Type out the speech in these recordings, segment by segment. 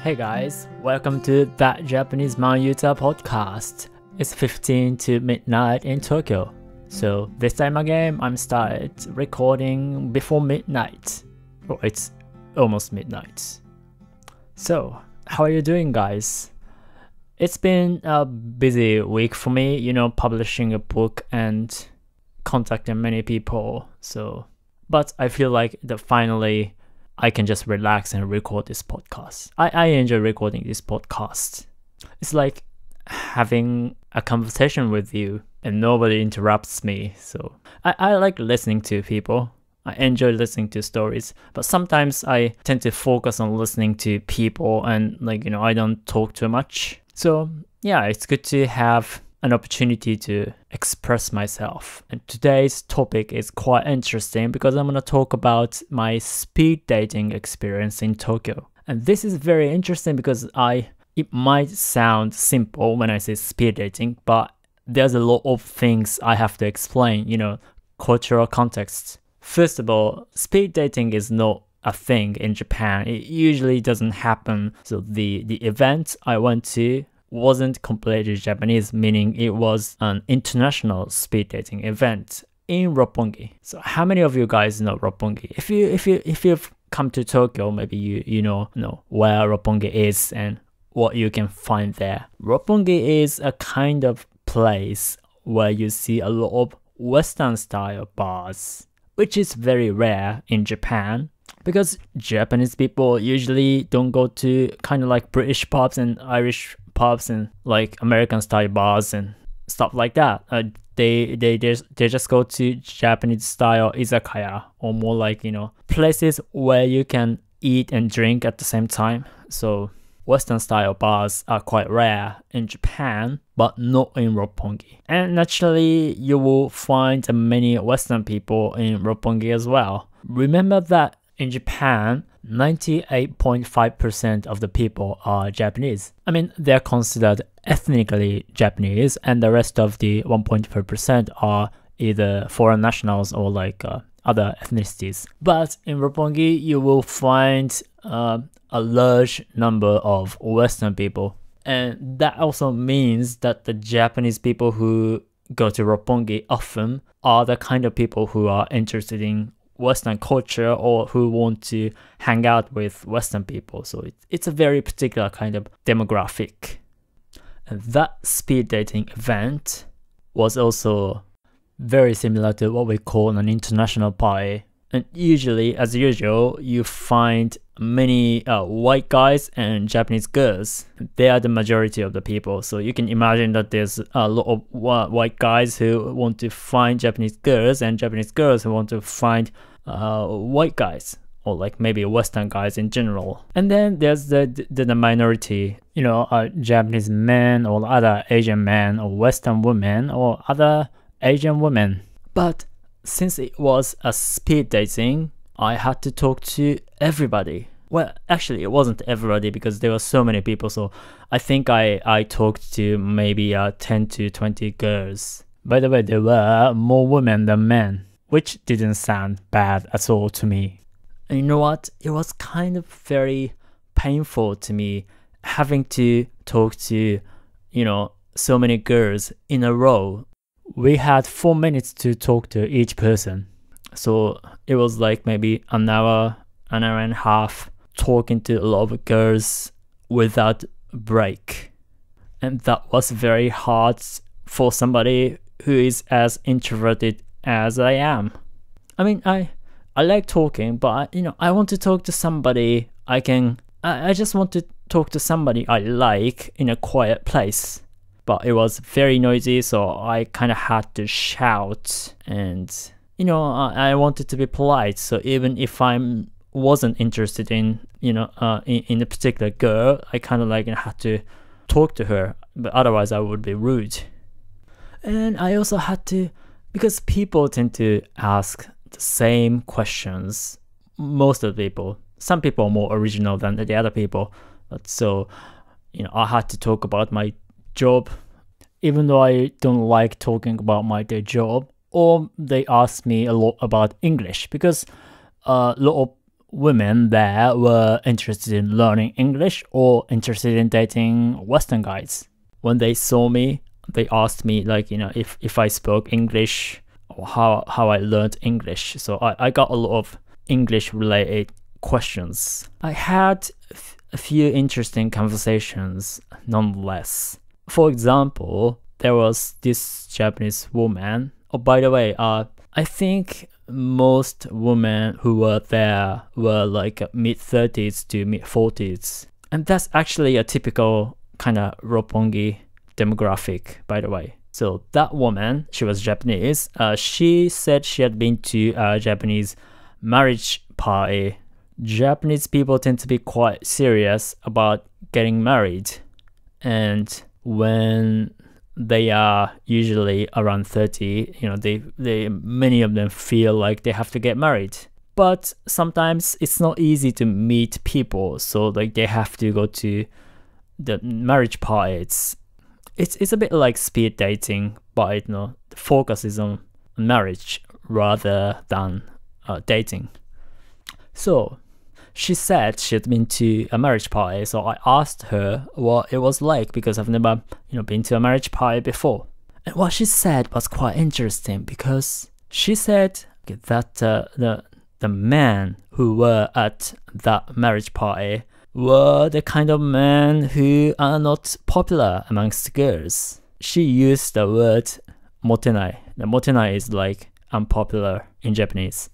Hey guys, welcome to That Japanese Man Yuta podcast. It's 15 to midnight in Tokyo. So this time again, I'm started recording before midnight. Well, it's almost midnight. So, how are you doing guys? It's been a busy week for me, publishing a book and contacting many people. But I feel like that finally I can just relax and record this podcast. I enjoy recording this podcast. It's like having a conversation with you and nobody interrupts me. So I like listening to people. I enjoy listening to stories, but sometimes I tend to focus on listening to people and I don't talk too much. So yeah, it's good to have an opportunity to express myself. And today's topic is quite interesting because I'm going to talk about my speed dating experience in Tokyo. And this is very interesting because it might sound simple when I say speed dating, but there's a lot of things I have to explain, cultural context. First of all, speed dating is not a thing in Japan. It usually doesn't happen. So the event I went to wasn't completely Japanese, meaning it was an international speed dating event in Roppongi. So how many of you guys know Roppongi? If you've come to Tokyo, maybe you know where Roppongi is and what you can find there. Roppongi is a kind of place where you see a lot of Western style bars, which is very rare in Japan because Japanese people usually don't go to kind of like British pubs and Irish pubs and like American style bars and stuff like that. They just go to Japanese style izakaya, or more like places where you can eat and drink at the same time. So Western style bars are quite rare in Japan, but not in Roppongi. And naturally, you will find many Western people in Roppongi as well. Remember that in Japan, 98.5% of the people are Japanese. I mean, they're considered ethnically Japanese, and the rest of the 1.4% are either foreign nationals or other ethnicities. But in Roppongi, you will find a large number of Western people. And that also means that the Japanese people who go to Roppongi often are the kind of people who are interested in Western culture or who want to hang out with Western people. So it's a very particular kind of demographic. And that speed dating event was also very similar to what we call an international party. And usually, as usual, you find many white guys and Japanese girls. They are the majority of the people. So you can imagine that there's a lot of white guys who want to find Japanese girls and Japanese girls who want to find white guys or maybe Western guys in general. And then there's the minority, Japanese men or other Asian men or Western women or other Asian women. But since it was a speed dating, I had to talk to everybody. Well, actually, it wasn't everybody because there were so many people. So I think I talked to maybe 10 to 20 girls. By the way, there were more women than men, which didn't sound bad at all to me. And you know what? It was kind of very painful to me having to talk to, so many girls in a row. We had 4 minutes to talk to each person. So it was maybe an hour and a half talking to a lot of girls without break. And that was very hard for somebody who is as introverted as I am. I mean, I like talking, but I want to talk to somebody I just want to talk to somebody I like in a quiet place. But it was very noisy, so I kind of had to shout. And, I wanted to be polite. So even if I wasn't interested in a particular girl, I kind of had to talk to her. But otherwise, I would be rude. And I also had to, because people tend to ask the same questions. Most of the people. Some people are more original than the other people. But so, I had to talk about my job, even though I don't like talking about my day job. Or they ask me a lot about English because a lot of women there were interested in learning English or interested in dating Western guys. When they saw me, they asked me like, if I spoke English or how I learned English. So I got a lot of English related questions. I had a few interesting conversations nonetheless. For example, there was this Japanese woman. Oh, by the way, I think most women who were there were like mid-30s to mid-40s. And that's actually a typical kind of Roppongi demographic, by the way. So that woman, she was Japanese. She said she had been to a Japanese marriage party. Japanese people tend to be quite serious about getting married. And when they are usually around 30, they many of them feel like they have to get married. But sometimes it's not easy to meet people, so like they have to go to the marriage party. It's a bit like speed dating, but the focus is on marriage rather than dating. So she said she had been to a marriage party, so I asked her what it was like because I've never, been to a marriage party before. And what she said was quite interesting because she said that the men who were at that marriage party were the kind of men who are not popular amongst girls. She used the word motenai. The motenai is like unpopular in Japanese.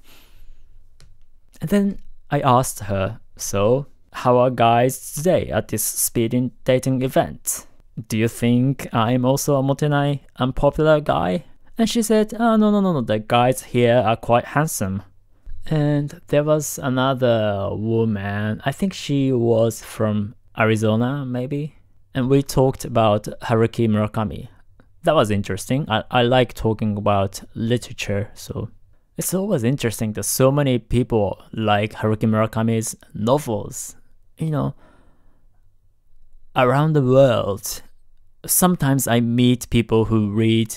And then I asked her, so how are guys today at this speed dating event? Do you think I'm also a motenai unpopular guy? And she said, oh, no, the guys here are quite handsome. And there was another woman, I think she was from Arizona maybe, and we talked about Haruki Murakami. That was interesting. I like talking about literature, so it's always interesting that so many people like Haruki Murakami's novels, around the world. Sometimes I meet people who read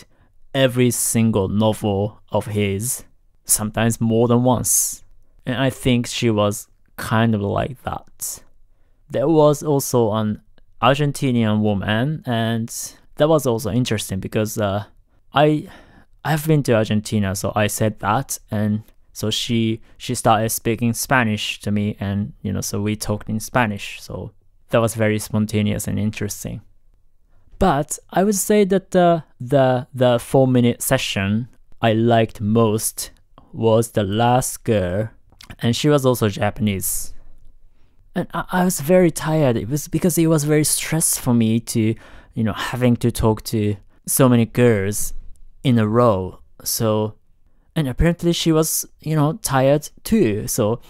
every single novel of his, sometimes more than once. And I think she was kind of like that. There was also an Argentinian woman, and that was also interesting because I've been to Argentina, so I said that, and so she started speaking Spanish to me, and so we talked in Spanish. So that was very spontaneous and interesting. But I would say that the 4-minute session I liked most was the last girl, and she was also Japanese. And I was very tired. It was because it was very stressful for me to, having to talk to so many girls in a row. So, and apparently she was, tired too. So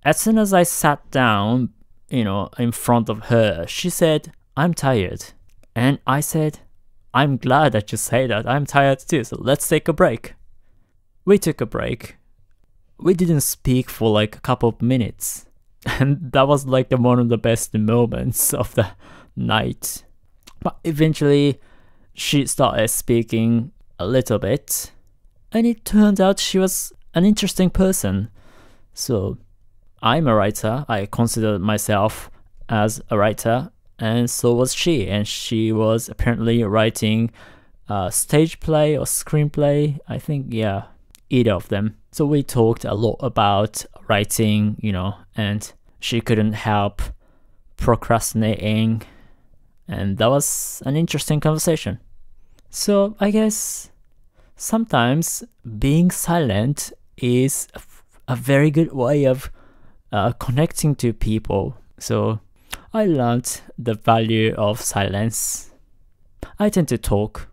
as soon as I sat down, in front of her, she said, I'm tired. And I said, I'm glad that you say that. I'm tired too. So let's take a break. We took a break. We didn't speak for like a couple of minutes. And that was like one of the best moments of the night. But eventually she started speaking a little bit, and it turned out she was an interesting person. So I'm a writer. I consider myself as a writer, and so was she. And she was apparently writing a stage play or screenplay. I think, yeah, either of them. So we talked a lot about writing, and she couldn't help procrastinating. And that was an interesting conversation. So I guess sometimes being silent is a very good way of connecting to people. So I learned the value of silence. I tend to talk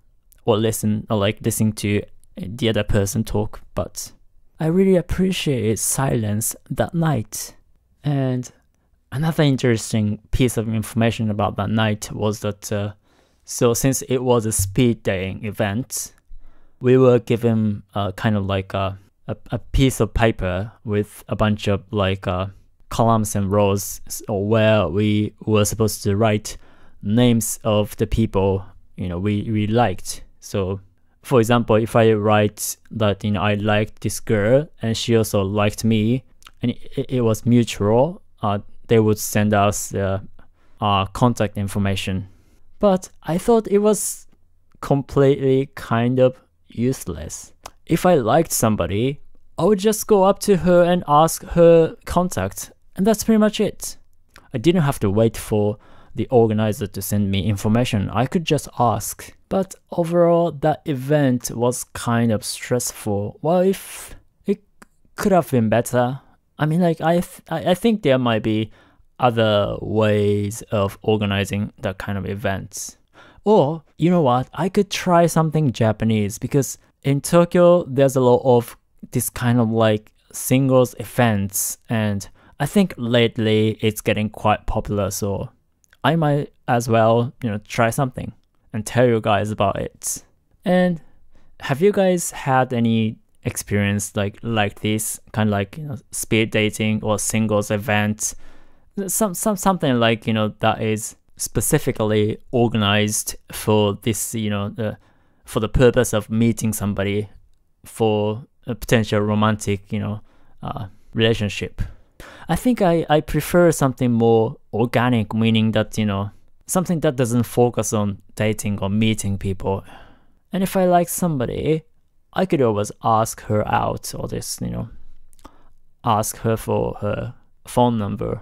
or listen, or like listening to the other person talk, but I really appreciated silence that night. And another interesting piece of information about that night was that so since it was a speed dating event, we were given kind of like a piece of paper with a bunch of like columns and rows, where we were supposed to write names of the people we liked. So for example, if I write that I liked this girl and she also liked me, and it was mutual. They would send us contact information. But I thought it was completely kind of useless. If I liked somebody, I would just go up to her and ask her contact, and that's pretty much it. I didn't have to wait for the organizer to send me information. I could just ask. But overall, that event was kind of stressful. Well, if it could have been better. I mean, like, I think there might be other ways of organizing that kind of events. Or, you know what, I could try something Japanese, because in Tokyo, there's a lot of this kind of like singles events, and I think lately it's getting quite popular, so I might as well, try something and tell you guys about it. And have you guys had any experience like this kind of like speed dating or singles event? Something like that is specifically organized for this, for the purpose of meeting somebody for a potential romantic, relationship. I think I prefer something more organic, meaning that, something that doesn't focus on dating or meeting people. And if I like somebody, I could always ask her out, or just, ask her for her phone number.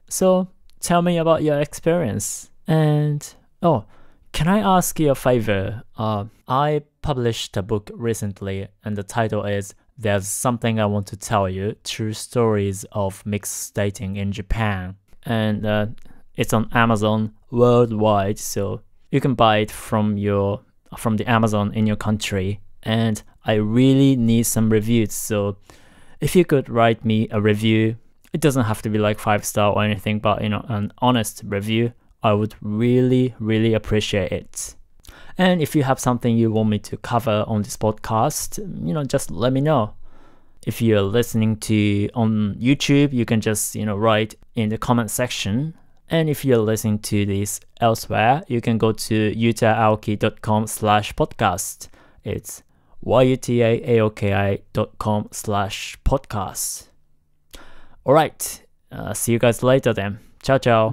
So tell me about your experience. And can I ask you a favor? I published a book recently, and the title is There's Something I Want to Tell You, True Stories of Mixed Dating in Japan. And it's on Amazon worldwide, so you can buy it from the Amazon in your country. And I really need some reviews, so if you could write me a review, it doesn't have to be like 5-star or anything, but an honest review, I would really, really appreciate it. And if you have something you want me to cover on this podcast, just let me know. If you're listening to on YouTube, you can just, write in the comment section. And if you're listening to this elsewhere, you can go to yutaaoki.com/podcast. It's yutaaoki.com/podcast. Alright, see you guys later then. Ciao, ciao.